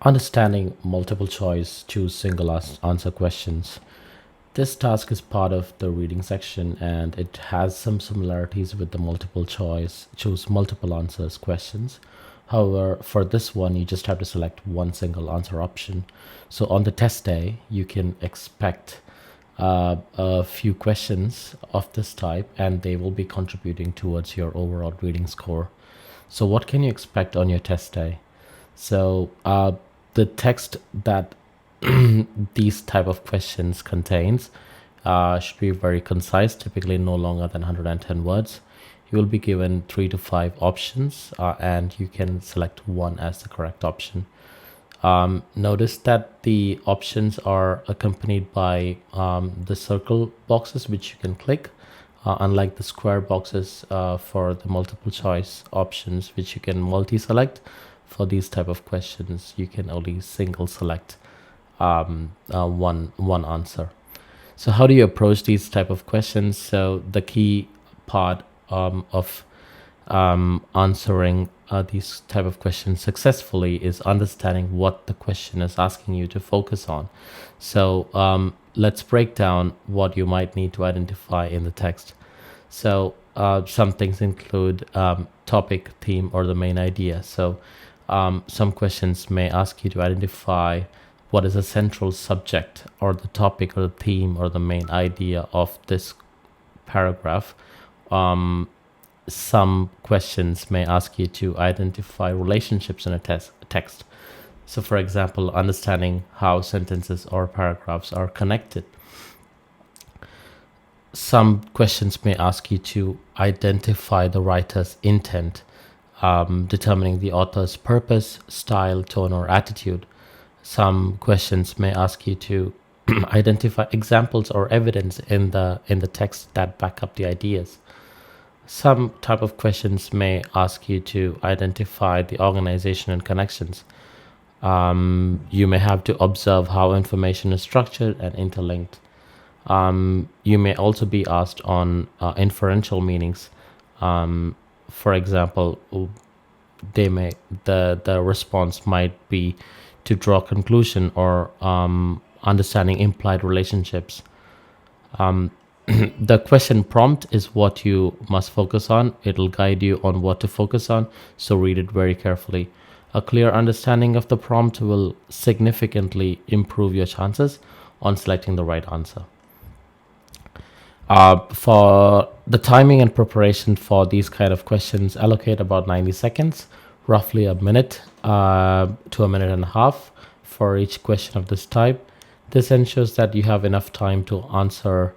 Understanding multiple choice, choose single answer questions. This task is part of the reading section and it has some similarities with the multiple choice, choose multiple answers questions. However, for this one, you just have to select one single answer option. So on the test day, you can expect a few questions of this type and they will be contributing towards your overall reading score. So what can you expect on your test day? So the text that these type of questions contains should be very concise, typically no longer than 110 words. You will be given 3 to 5 options and you can select one as the correct option. Notice that the options are accompanied by the circle boxes which you can click, unlike the square boxes for the multiple choice options which you can multi-select. For these type of questions, you can only single select one answer. So how do you approach these type of questions? So the key part of answering these type of questions successfully is understanding what the question is asking you to focus on. So let's break down what you might need to identify in the text. So some things include topic, theme, or the main idea. So some questions may ask you to identify what is a central subject or the topic or the theme or the main idea of this paragraph. Some questions may ask you to identify relationships in a text. So for example, understanding how sentences or paragraphs are connected. Some questions may ask you to identify the writer's intent, determining the author's purpose, style, tone, or attitude. Some questions may ask you to identify examples or evidence in the text that back up the ideas. Some type of questions may ask you to identify the organization and connections. You may have to observe how information is structured and interlinked. You may also be asked on inferential meanings. For example, the response might be to draw conclusion or understanding implied relationships. The question prompt is what you must focus on. It'll guide you on what to focus on, so read it very carefully. A clear understanding of the prompt will significantly improve your chances on selecting the right answer. For the timing and preparation for these kind of questions, allocate about 90 seconds, roughly a minute to a minute and a half for each question of this type. This ensures that you have enough time to answer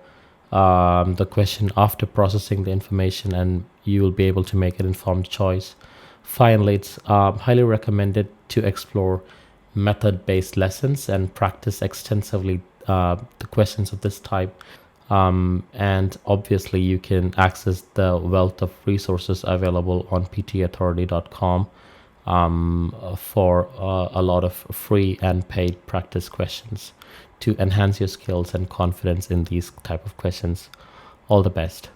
the question after processing the information, and you will be able to make an informed choice. Finally, it's highly recommended to explore method-based lessons and practice extensively the questions of this type. And obviously, you can access the wealth of resources available on ptauthority.com for a lot of free and paid practice questions to enhance your skills and confidence in these type of questions. All the best.